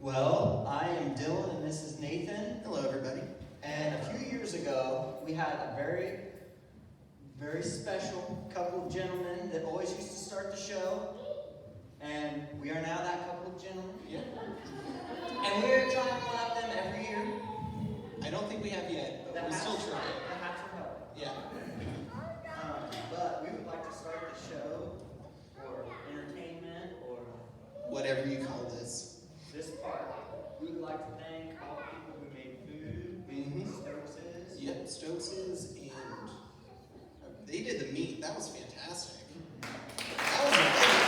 Well, I am Dylan and this is Nathan. Hello, everybody. And a few years ago, we had a very, very special couple of gentlemen that always used to start the show. And we are now that couple of gentlemen. Yeah. And we are trying to one-up them every year. I don't think we have yet, but we're still trying. The hats are helping. Yeah. But we would like to start the show for entertainment or Whatever you call this. this part. We would like to thank all the people who made food, Stokeses. Yep, Stokeses, and they did the meat. That was fantastic. That was amazing.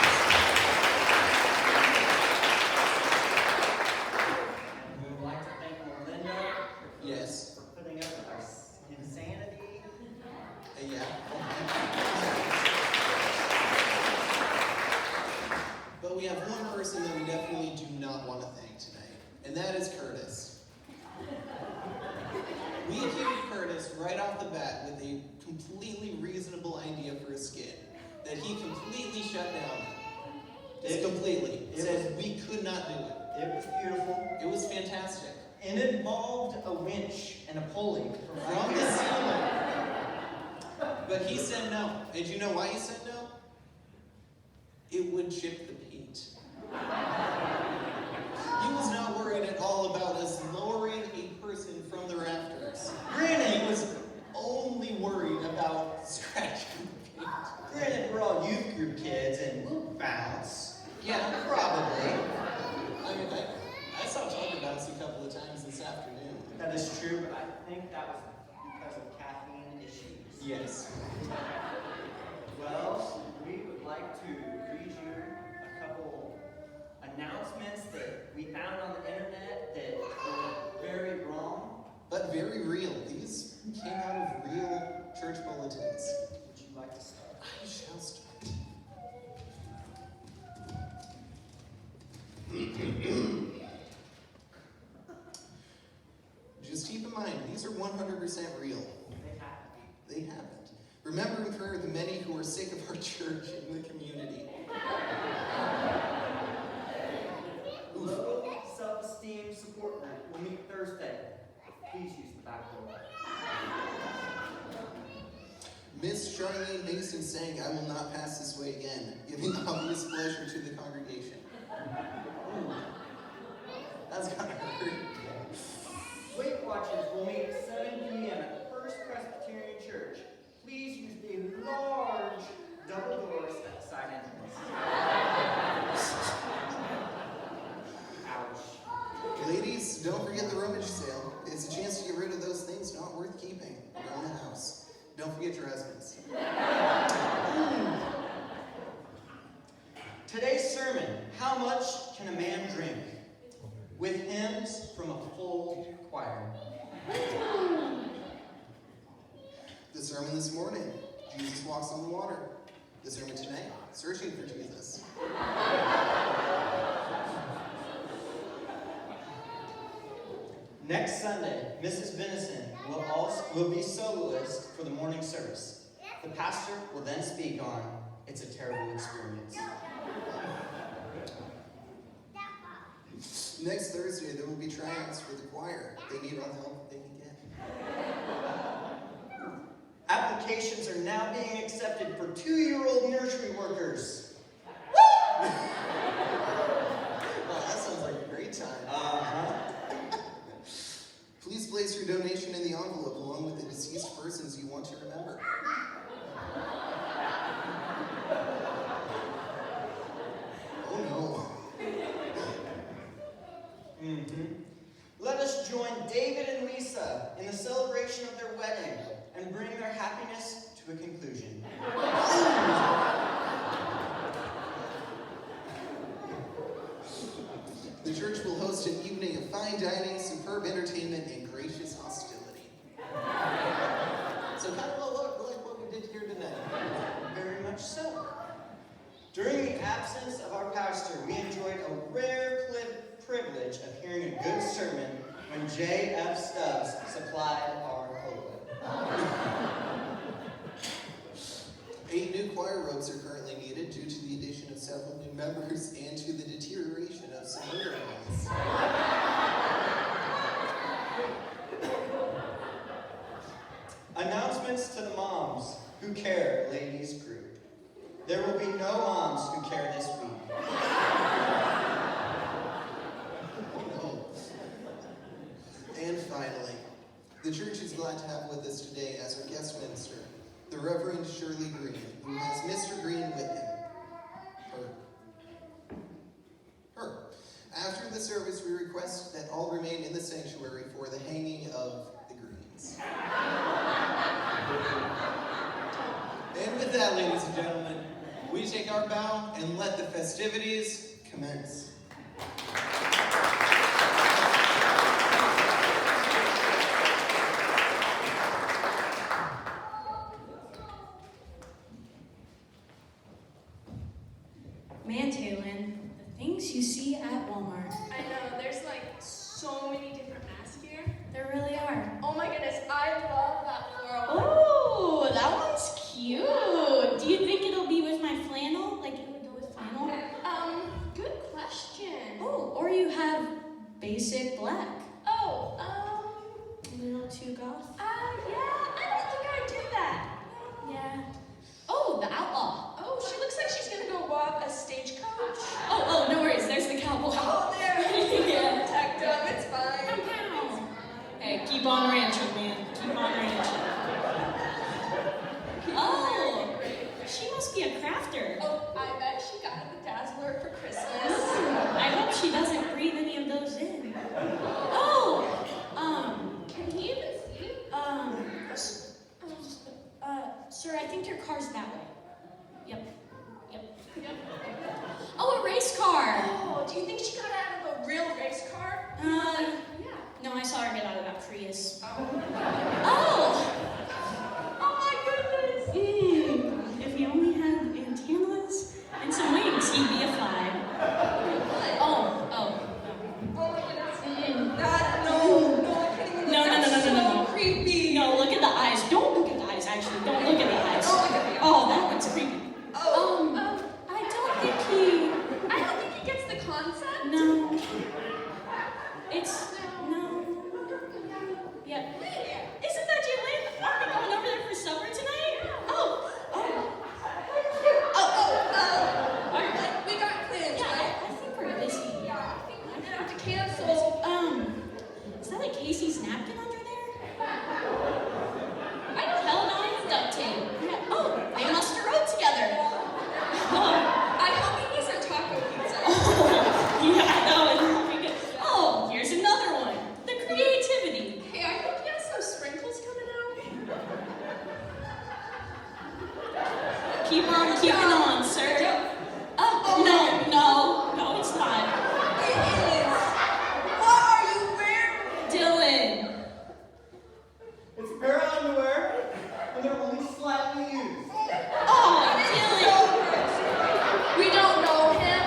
And we would like to thank Melinda Yes. for putting up with our insanity. Yeah. But we have one person that we definitely do not want to thank tonight, and that is Curtis. We came to Curtis right off the bat with a completely reasonable idea for a skit that he completely shut down. Just completely. Said we could not do it. It was beautiful. It was fantastic. And it involved a winch and a pulley From the ceiling. But he said no. And you know why he said no? It would chip the paint. He was not worried at all about us lowering a person from the rafters. Granted, He was only worried about scratching the paint. Granted, we're all youth group kids and we'll bounce. Yeah, Probably. I mean, I saw Tucker bounce a couple of times this afternoon. That is true, but I think that was because of caffeine issues. Yes. Well, we would like to read you a couple announcements that we found on the internet that were very wrong. But very real. These came out of real church bulletins. Would you like to start? I shall start. Just keep in mind, these are 100% real. They have to be. They haven't. Remember in prayer the many who are sick of our church and the community. Low self-esteem support group will meet Thursday. Please use the back door. Miss Charlene Mason sang, "I will not pass this way again," giving obvious pleasure to the congregation. Ooh. That's kind of hurt. Weight Watchers will meet at 7 p.m. at the First Presbyterian Church. Please use the large double doors at the side entrance. Ouch. Ladies, don't forget the rummage sale. It's a chance to get rid of those things not worth keeping around the house. Don't forget your husbands. Today's sermon, How Much Can a Man Drink? With hymns from a full choir. The sermon this morning, Jesus walks on the water. The sermon tonight, searching for Jesus. Next Sunday, Mrs. Venison will be soloist for the morning service. The pastor will then speak on It's a Terrible Experience. Next Thursday, there will be tryouts for the choir. They need all the help they can get. Applications are now being accepted for 2-year-old nursery workers. Wow, that sounds like a great time. Please place your donation in the envelope along with the deceased persons you want to remember. Oh no. Let us join David and Lisa in the celebration of their wedding and bring their happiness to a conclusion. The church will host an evening of fine dining, superb entertainment, and gracious hostility. So kind of like what we did here tonight. Very much so. During the absence of our pastor, we enjoyed a rare privilege of hearing a good sermon when J.F. Stubbs supplied our pulpit. 8 new choir robes are currently needed due to the addition of several new members and to the deterioration of some older ones. no moms who care this week. Oh. And finally, the church is glad to have with us today as our guest minister, the Reverend Shirley Green, who has Mr. Green with him. Her. After the service, we request that all remain in the sanctuary for the hanging of the greens. And with that, ladies and gentlemen, we take our bow and let the festivities commence. Man, Taylin, the things you see at Walmart. I know, there's like so many different masks here. There really are. Oh my goodness, I love that floral one. Oh, that one's cute. Do you think it'll be with my flannel? Like it would go with flannel? Good question. Oh, or you have basic black. Oh, A little too goth. yeah, I don't think I'd do that. Yeah. Oh, the outlaw. Oh, she looks like she's gonna go rob a stagecoach. Oh, no worries. There's the cowboy. Oh, there. Yeah. Tucked up, it's fine. Hey, keep on ranching, man. Keep on ranching. Oh, she must be a crafter. Oh, I bet she got the Dazzler for Christmas. I hope she doesn't breathe any of those in. Oh, Can he even see? Sir, I think your car's that way. Yep. Yep. Oh, a race car. Oh, do you think she got out of a real race car? Yeah. No, I saw her get out of that Prius. Oh. Oh my goodness. If he only had antennas and some wings, he'd be a fly. Oh. Oh my goodness. Mm. No, I can't even look. No. That's so creepy. No, look at the eyes. Don't look at the eyes, actually. Don't look at the eyes. Don't look at the eyes. Oh, that one's creepy. I don't think he gets the concept. No. It's, no. Yep. Isn't that Jalen? Aren't we going over there for supper tonight? Oh. We got plans, Yeah, right? I think we're busy. Yeah, I think we're gonna have to cancel. Is that like Casey's napkin under there? I don't hell no, it's duct tape. Yeah. Oh, they must have rode together. I hope he needs a taco pizza. Yeah, I know, it's probably good. Oh, here's another one. The creativity. Hey, I hope he has some sprinkles coming out. Keep on keeping on, sir. Oh, no, it's not. It is. What are you wearing? Dylan. It's a pair of underwear, and they're only slightly used. Oh, Dylan. We don't know him.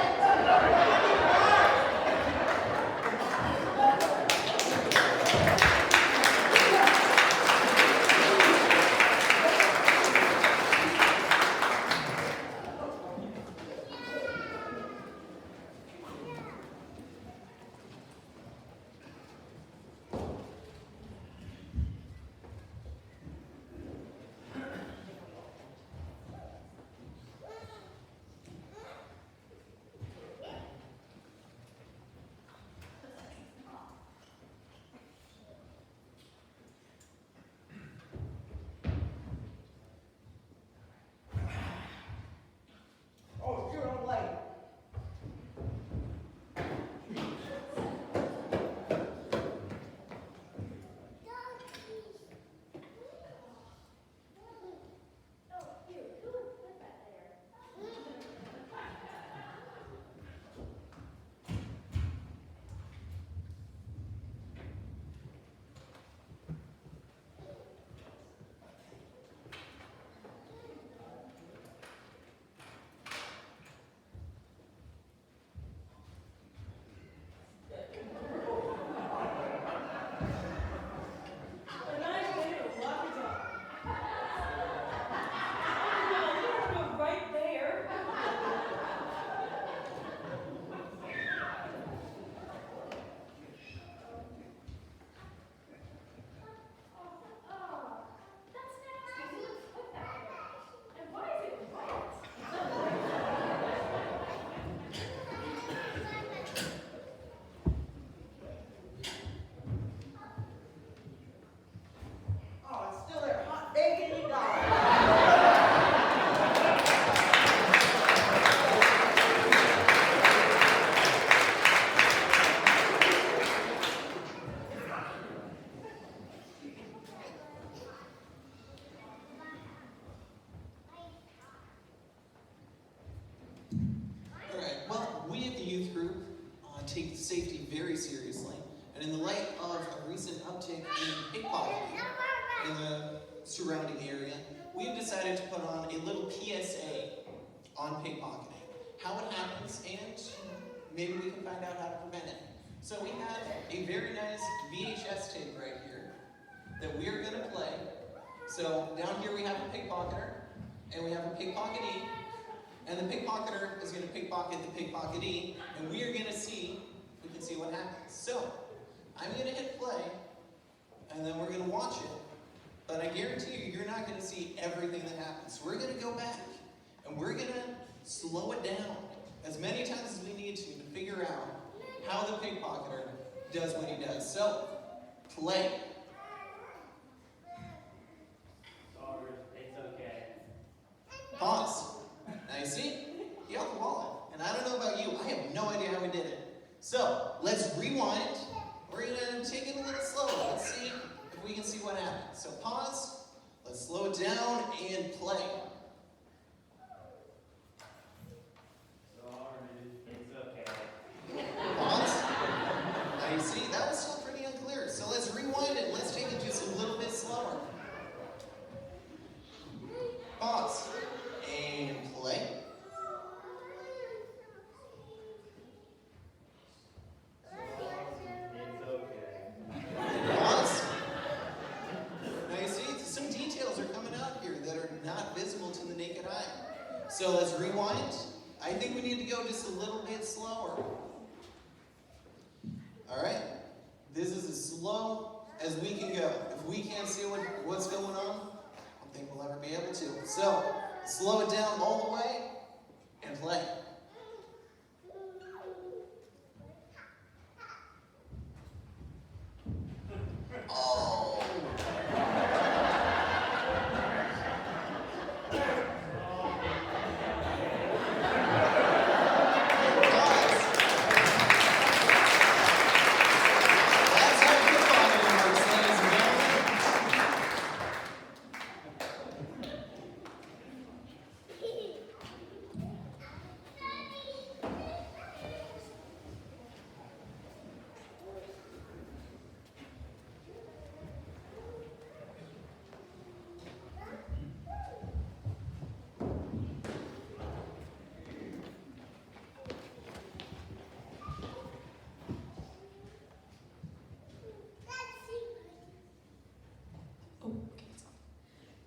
take safety very seriously. And in the light of a recent uptick in pickpocketing in the surrounding area, we've decided to put on a little PSA on pickpocketing, how it happens, and maybe we can find out how to prevent it. So we have a very nice VHS tape right here that we are going to play. So down here we have a pickpocketer, and we have a pickpocketee, and the pickpocketer is going to pickpocket the pickpocketee, and we are going to see, we can see what happens. So I'm going to hit play, and then we're going to watch it. But I guarantee you, you're not going to see everything that happens. So we're going to go back, and we're going to slow it down as many times as we need to figure out how the pickpocketer does what he does. So, play. Sorry, it's okay. Pause. Now you see, he got the wallet. And I don't know about you, I have no idea how he did it. So, let's rewind. We're going to take it a little slower. Let's see if we can see what happens. So pause, let's slow it down, and play. Sorry, it's okay. Pause. Now you see, that was still pretty unclear. So let's rewind it. Let's take it just a little bit slower. Pause. And play. It's okay. Pause. Now you see, some details are coming out here that are not visible to the naked eye. So let's rewind. I think we need to go just a little bit slower. All right. This is as slow as we can go. If we can't see what's going on, I don't think we'll ever be able to. So slow it down all the way and play. Oh. That's how pickpocketing works, ladies and gentlemen.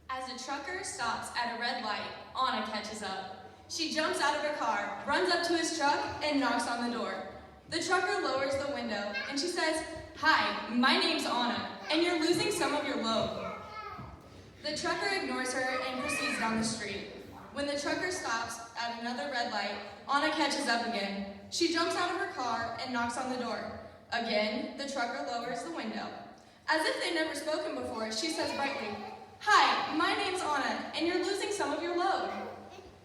As the trucker stops at a red light, Anna catches up. She jumps out of her car, runs up to his truck, and knocks on the door. The trucker lowers the window, and she says, "Hi, my name's Anna, and you're losing some of your load." The trucker ignores her and proceeds down the street. When the trucker stops at another red light, Anna catches up again. She jumps out of her car and knocks on the door. Again, the trucker lowers the window. As if they'd never spoken before, she says brightly, "Hi, my name's Anna, and you're losing some of your load."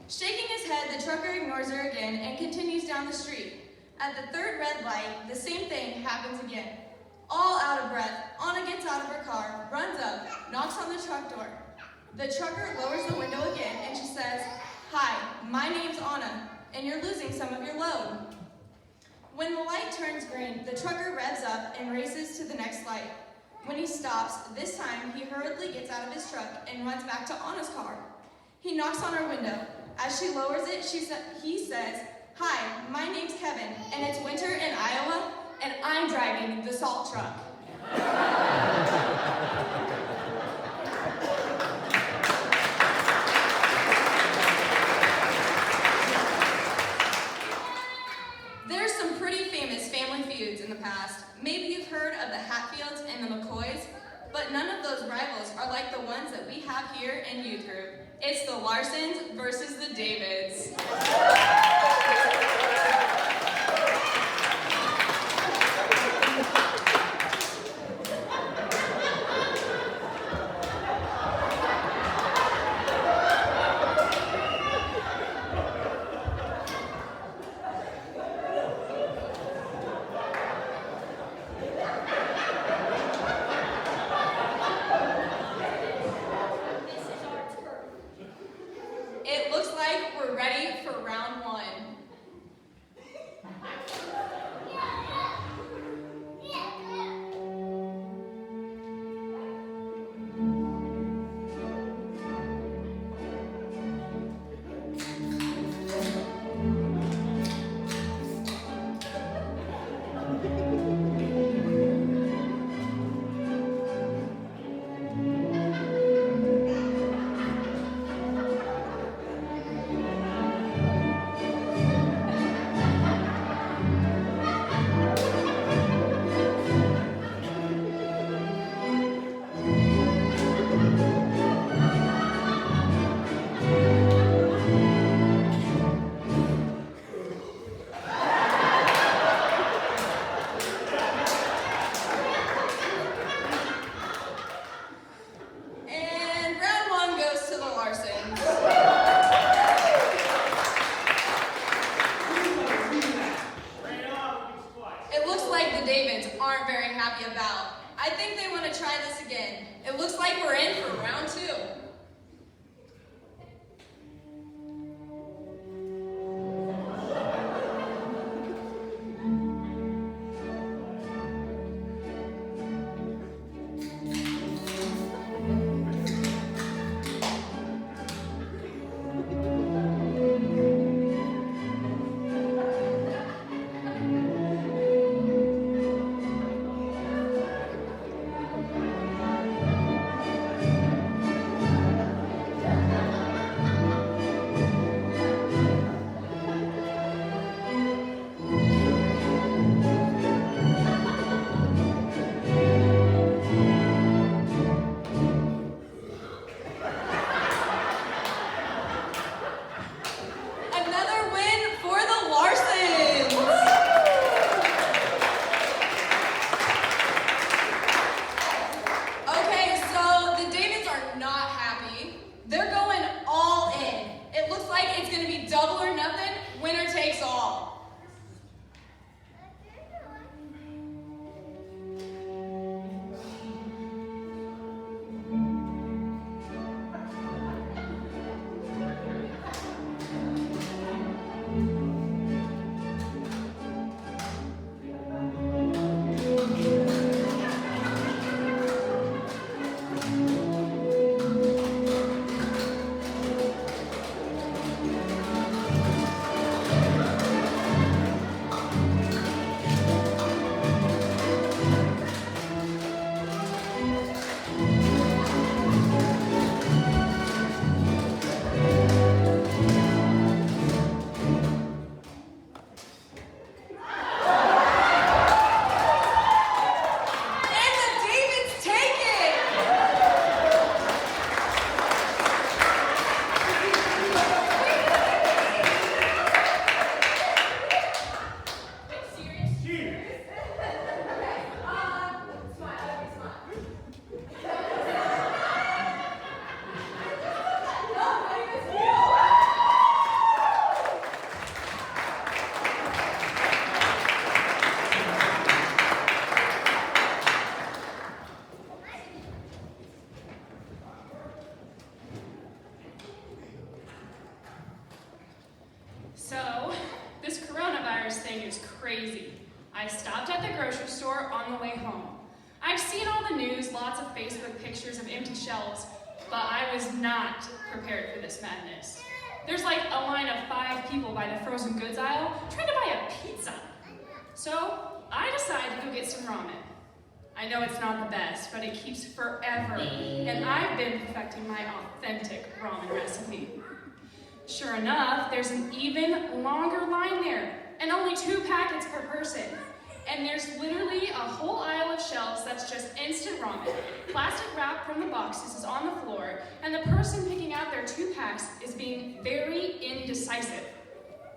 Shaking his head, the trucker ignores her again and continues down the street. At the third red light, the same thing happens again. All out of breath, Anna gets out of her car, runs up, knocks on the truck door. The trucker lowers the window again and she says, "Hi, my name's Anna, and you're losing some of your load." When the light turns green, the trucker revs up and races to the next light. When he stops, this time he hurriedly gets out of his truck and runs back to Anna's car. He knocks on her window. As she lowers it, he says, "Hi, my name's Kevin, and it's winter in Iowa, and I'm driving the salt truck." There's some pretty famous family feuds in the past. Maybe you've heard of the Hatfields and the McCoys, but none of those rivals are like the ones that we have here in youth group. It's the Larsons versus the Davids. It looks like I think they want to try this again. It looks like we're in for round 2. Another win for the Larsons! Okay, so the Davids are not happy. They're going all in. It looks like it's going to be double or nothing, winner takes all. And the Davids take it! Cheers. So, this coronavirus thing is crazy. I stopped at the grocery store on the way home. I've seen all the news, lots of Facebook pictures of empty shelves, but I was not prepared for this madness. There's like a line of 5 people by the frozen goods aisle trying to buy a pizza. So, I decided to go get some ramen. I know it's not the best, but it keeps forever, and I've been perfecting my authentic ramen recipe. Sure enough, there's an even longer line there, and only 2 packets per person. And there's literally a whole aisle of shelves that's just instant ramen. Plastic wrap from the boxes is on the floor, and the person picking out their 2 packs is being very indecisive.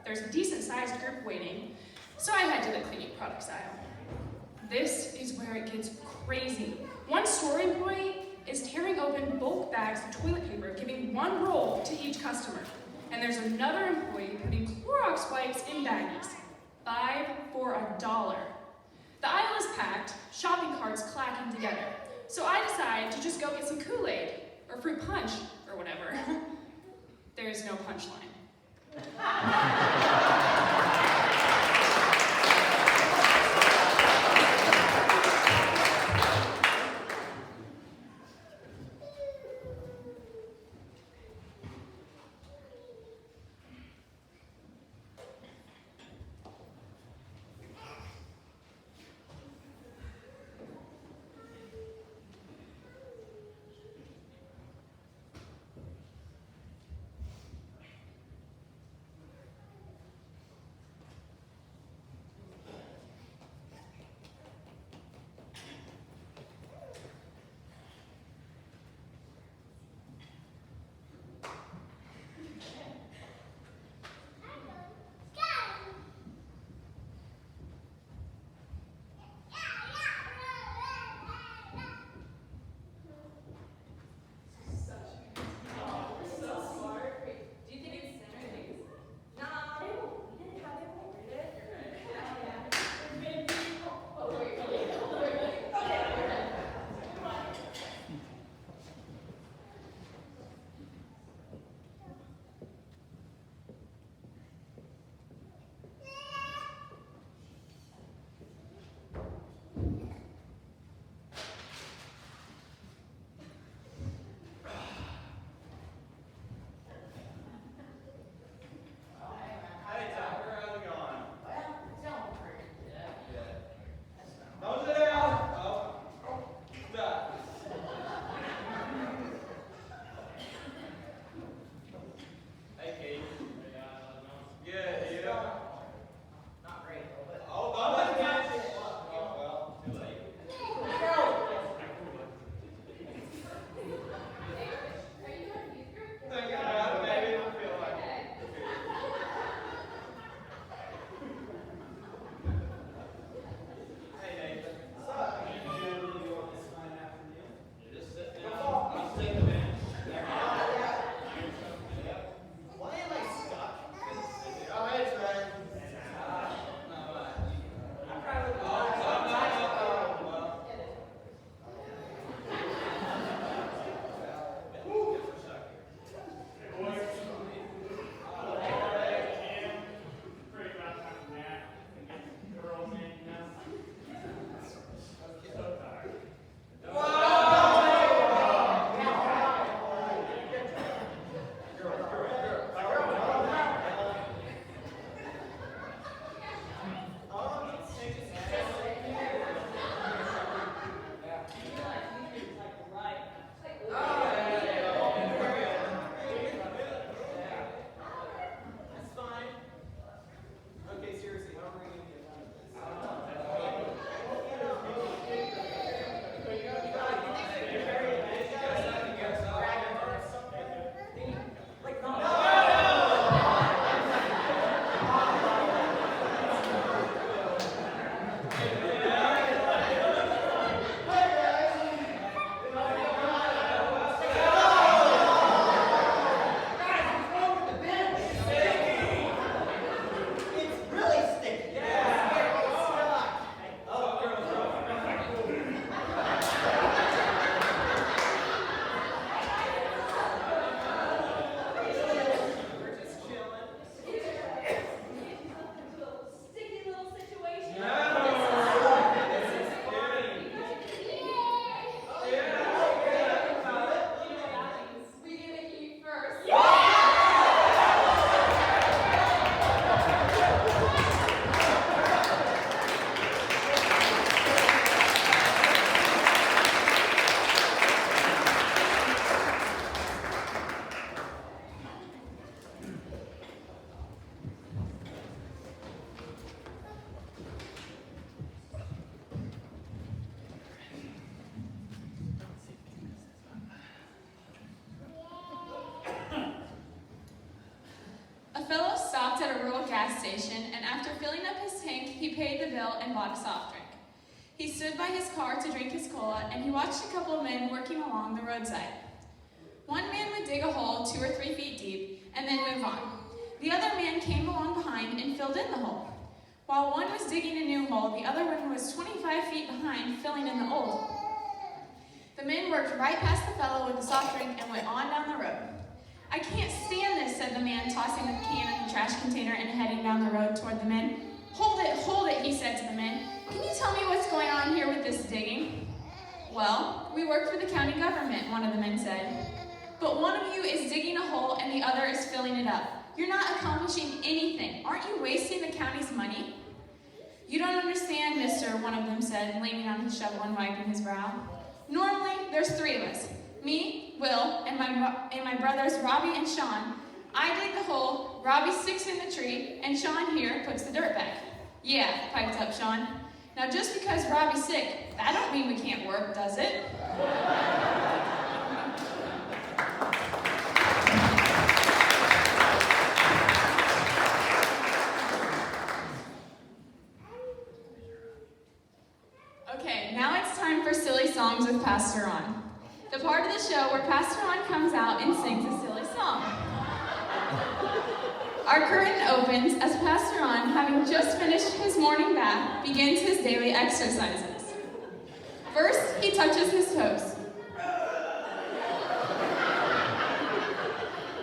There's a decent-sized group waiting, so I head to the cleaning products aisle. This is where it gets crazy. One store employee is tearing open bulk bags of toilet paper, giving 1 roll to each customer. And there's another employee putting Clorox wipes in baggies. 5 for $1. The aisle is packed, shopping carts clacking together. So I decide to just go get some Kool-Aid, or fruit punch, or whatever. There is no punchline. gas station, and after filling up his tank, he paid the bill and bought a soft drink. He stood by his car to drink his cola, and he watched a couple of men working along the roadside. One man would dig a hole 2 or 3 feet deep and then move on. The other man came along behind and filled in the hole. While one was digging a new hole, the other one was 25 feet behind, filling in the old. The men worked right past the fellow with the soft drink and went on down the road. "I can't stand this," said the man, tossing the can in the trash container and heading down the road toward the men. Hold it, he said to the men. "Can you tell me what's going on here with this digging?" "Well, we work for the county government," one of the men said. "But one of you is digging a hole and the other is filling it up. You're not accomplishing anything. Aren't you wasting the county's money?" "You don't understand, mister," one of them said, leaning on his shovel and wiping his brow. "Normally, there's 3 of us. Me, Will, and my brothers Robbie and Sean. I dig the hole, Robbie sticks in the tree, and Sean here puts the dirt back." "Yeah," piped up Sean. "Now just because Robbie's sick, that don't mean we can't work, does it?" Okay, now it's time for Silly Songs with Pastor Ron. The part of the show where Pastor Ron comes out and sings a silly song. Our curtain opens as Pastor Ron, having just finished his morning bath, begins his daily exercises. First, he touches his toes.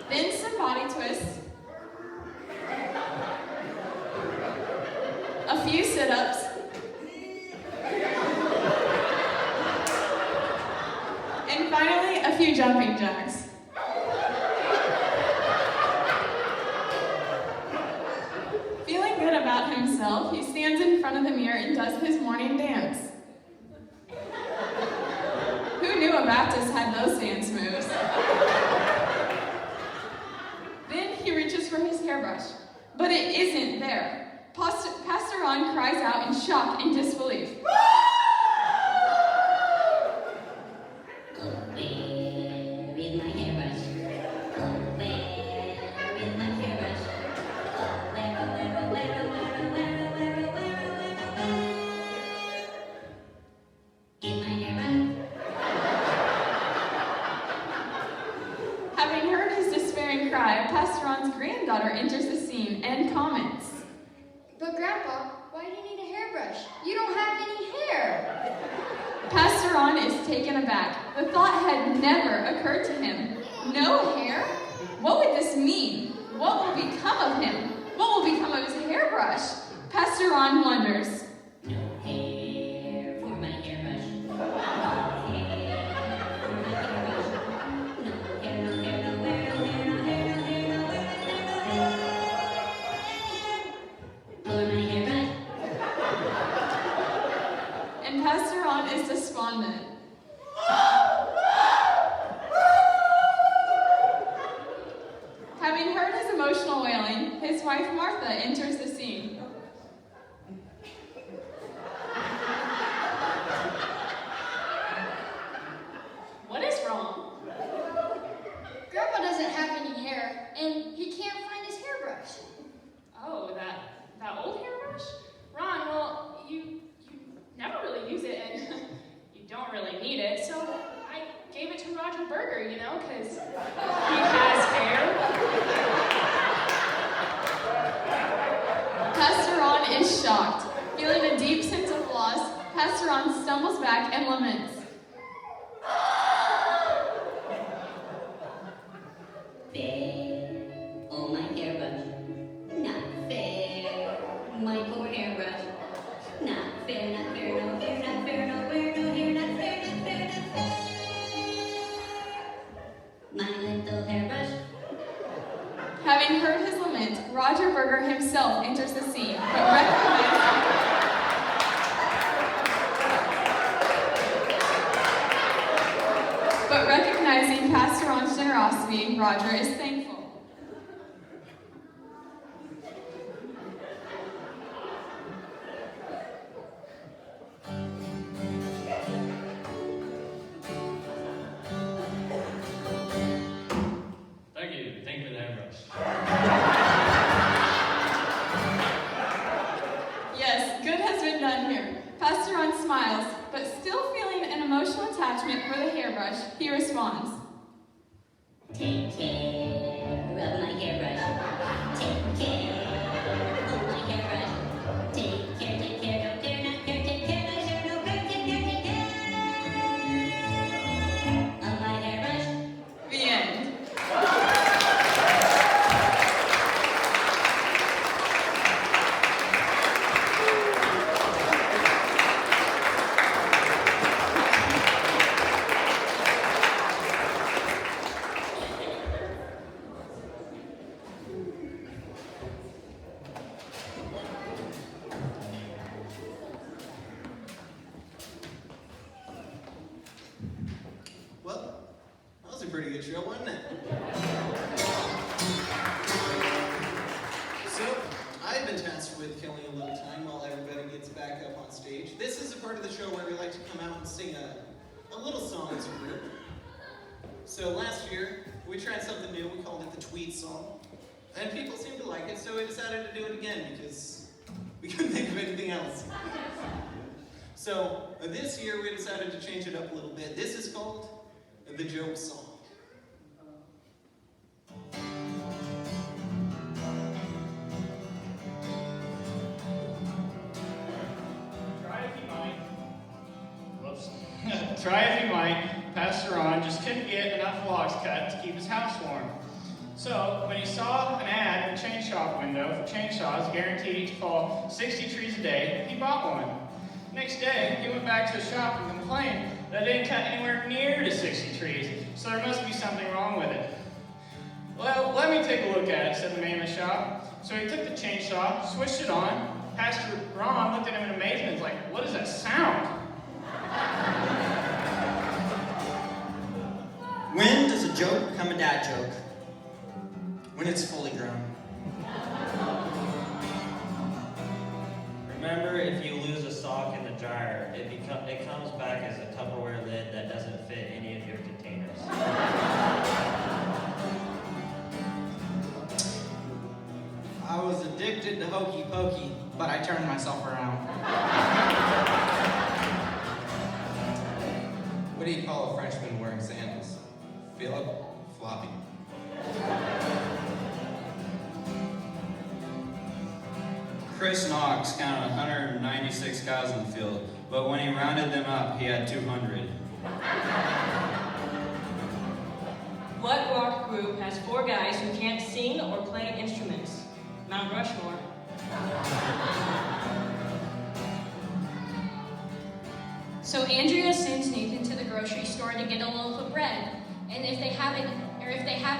Then some body twists. A few sit-ups. And finally, a few jumping jacks. Feeling good about himself, he stands in front of the mirror and does his morning dance. Who knew a Baptist had those dance moves? Then he reaches for his hairbrush, but it isn't there. Pastor Ron cries out in shock and disbelief. Having heard his despairing cry, Pastor Ron's granddaughter enters the scene and comments. "But Grandpa, why do you need a hairbrush? You don't have any hair." Pastor Ron is taken aback. The thought had never occurred to him. No hair? What would this mean? What will become of him? What will become of his hairbrush? Pastor Ron wonders. No hair for my hairbrush. No hair for my hairbrush. No hair, no hair, no hair, no hair, no hair, no hair, no hair, no hair, no hair. For my hairbrush. And Pastor Ron is despondent. Having heard his emotional wailing, his wife Martha enters the scene. What is wrong? Grandpa doesn't have any hair, and he can't find his hairbrush. Oh, that old hairbrush? Ron, well, you never really use it, and you don't really need it, so I gave it to Roger Berger, you know, because he has hair. Pastor Ron is shocked. Feeling a deep sense of loss, Pastor Ron stumbles back and laments. Fair, oh my hairbrush. Not fair, my poor hairbrush. Not fair, not fair, no hair, not fair, no wear, no hair, not fair, not fair, not fair. My little hairbrush. Having heard his lament, Roger Berger himself enters the scene, but recognizing Pastor Ron's generosity, Roger is thankful. Thank you for the hairbrush. pretty chill, wasn't it? So, I've been tasked with killing a little time while everybody gets back up on stage. This is a part of the show where we like to come out and sing a little song as a group. So last year, we tried something new. We called it the Tweet Song. And people seemed to like it, so we decided to do it again because we couldn't think of anything else. So this year, we decided to change it up a little bit. This is called the Joke Song. Try as he might, Pastor Ron just couldn't get enough logs cut to keep his house warm. So, when he saw an ad in a chain shop window for chainsaws guaranteed to fall 60 trees a day, he bought one. Next day, he went back to the shop and complained that it didn't cut anywhere near to 60 trees, so there must be something wrong with it. Well, let me take a look at it, said the man in the shop. So he took the chainsaw, switched it on. Pastor Ron looked at him in amazement and was like, "What is that sound?" When does a joke become a dad joke? When it's fully grown. Remember, if you lose a sock in the dryer, it comes back as a Tupperware lid that doesn't fit any of your containers. I was addicted to hokey pokey, but I turned myself around. What do you call a Frenchman wearing sandals? Philip Floppy. Chris Knox counted 196 cows in the field, but when he rounded them up, he had 200. What rock group has 4 guys who can't sing or play instruments? Mount Rushmore. So Andrea sends Nathan to the grocery store to get a loaf of bread, and if they have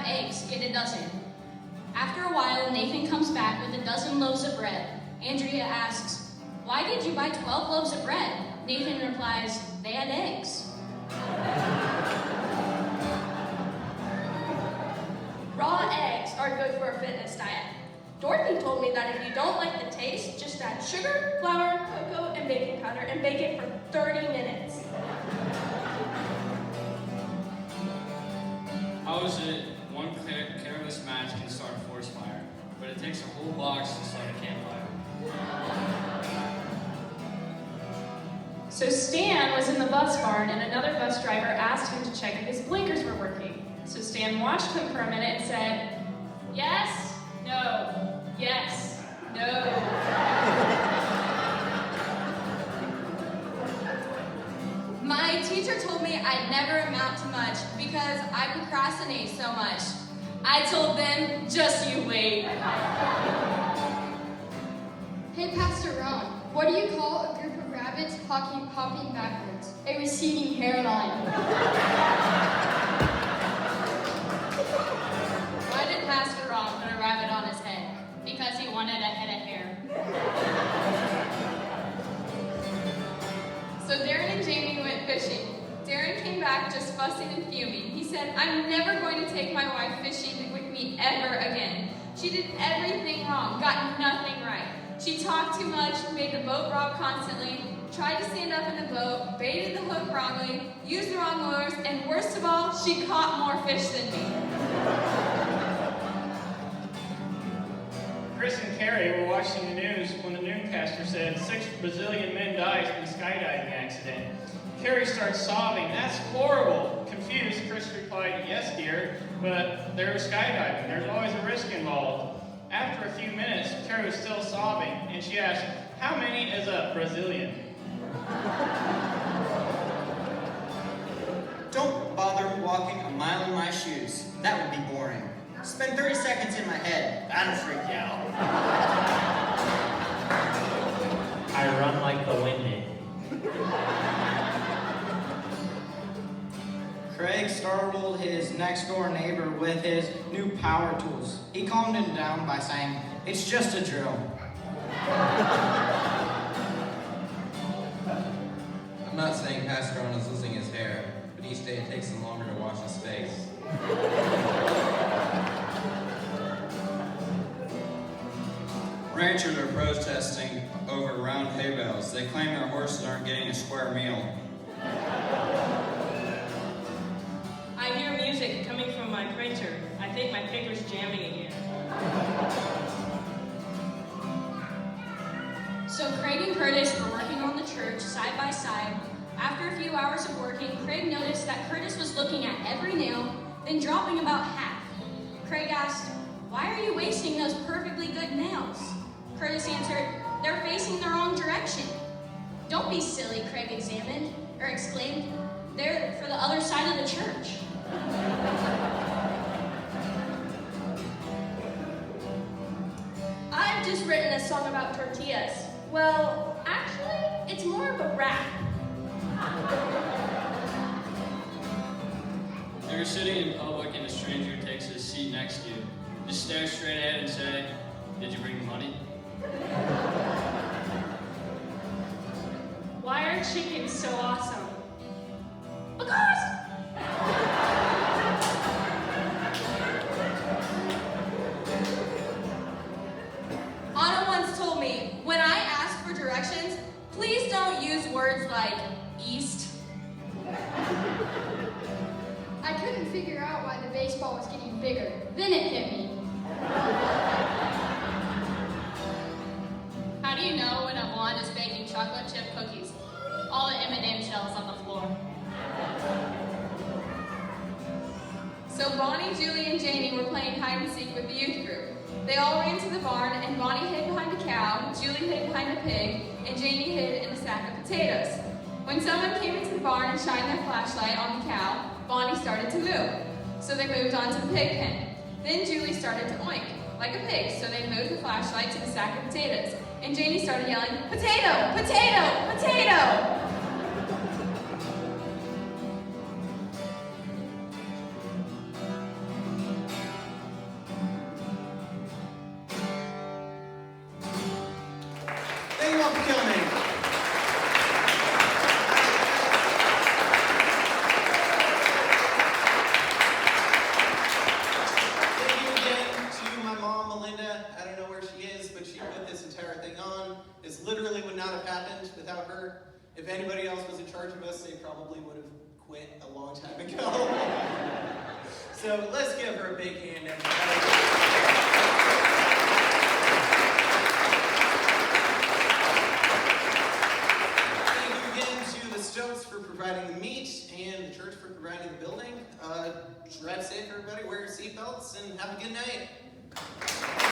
eggs, get a dozen. After a while, Nathan comes back with a dozen loaves of bread. Andrea asks, "Why did you buy 12 loaves of bread?" Nathan replies, "They had eggs." Raw eggs are good for a fitness diet. Dorothy told me that if you don't like the taste, just add sugar, flour, cocoa, and baking powder and bake it for 30 minutes. How is it one careless match can start a forest fire, but it takes a whole box to start a campfire? So Stan was in the bus barn and another bus driver asked him to check if his blinkers were working. So Stan watched him for a minute and said, "Yes, no, yes, no." My teacher told me I'd never amount to much because I procrastinate so much. I told them, "Just you wait." Hey, Pastor Ron, what do you call a group of rabbits hopping backwards? A receding hairline. Why did Pastor Ron put a rabbit on his head? Because he wanted a head of hair. So Darren and Jamie went fishing. Darren came back just fussing and fuming. He said, "I'm never going to take my wife fishing with me ever again. She did everything wrong, got nothing right. She talked too much, made the boat rock constantly, tried to stand up in the boat, baited the hook wrongly, used the wrong lures, and worst of all, she caught more fish than me." Chris and Carrie were watching the news when the newscaster said 6 Brazilian men died in a skydiving accident. Carrie starts sobbing. "That's horrible." Confused, Chris replied, "Yes, dear, but they're skydiving. There's always a risk involved." After a few minutes, Carrie was still sobbing, and she asked, "How many is a Brazilian?" Don't bother walking a mile in my shoes. That would be boring. Spend 30 seconds in my head. That'll freak you out. I run like the winded. Craig startled his next-door neighbor with his new power tools. He calmed him down by saying, "It's just a drill." I'm not saying Pastor Ron is losing his hair, but each day it takes him longer to wash his face. Ranchers are protesting over round hay bales. They claim their horses aren't getting a square meal. I hear music coming from my printer. I think my paper's jamming again. So Craig and Curtis were working on the church side by side. After a few hours of working, Craig noticed that Curtis was looking at every nail, then dropping about half. Craig asked, "Why are you wasting those perfectly good nails?" Curtis answered, "They're facing the wrong direction." "Don't be silly," Craig exclaimed. "They're for the other side of the church." I've just written a song about tortillas. Well, actually, it's more of a rap. You're sitting in public and a stranger takes his seat next to you. Just stare straight ahead and say, "Did you bring the money?" Why are chickens so awesome? Because Anna once told me, when I ask for directions, please don't use words like east. I couldn't figure out why the baseball was getting bigger. Then it hit me. How do you know when a blonde is baking chocolate chip cookies? All the M&M shells on the floor. So Bonnie, Julie, and Janie were playing hide and seek with the youth group. They all ran to the barn, and Bonnie hid behind a cow, Julie hid behind a pig, and Janie hid in a sack of potatoes. When someone came into the barn and shined their flashlight on the cow, Bonnie started to move. So they moved on to the pig pen. Then Julie started to oink, like a pig, so they moved the flashlight to the sack of potatoes. And Janie started yelling, "Potato! Potato! Potato!" Thank you all for killing me. Thank you again to my mom, Melinda. I don't know where she is, but she put this entire thing on. This literally would not have happened without her. If anybody else was in charge of us, they probably would have quit a long time ago. So let's give her a big hand, everybody. Stokes for providing the meat and the church for providing the building. Drive safe, everybody. Wear your seatbelts and have a good night.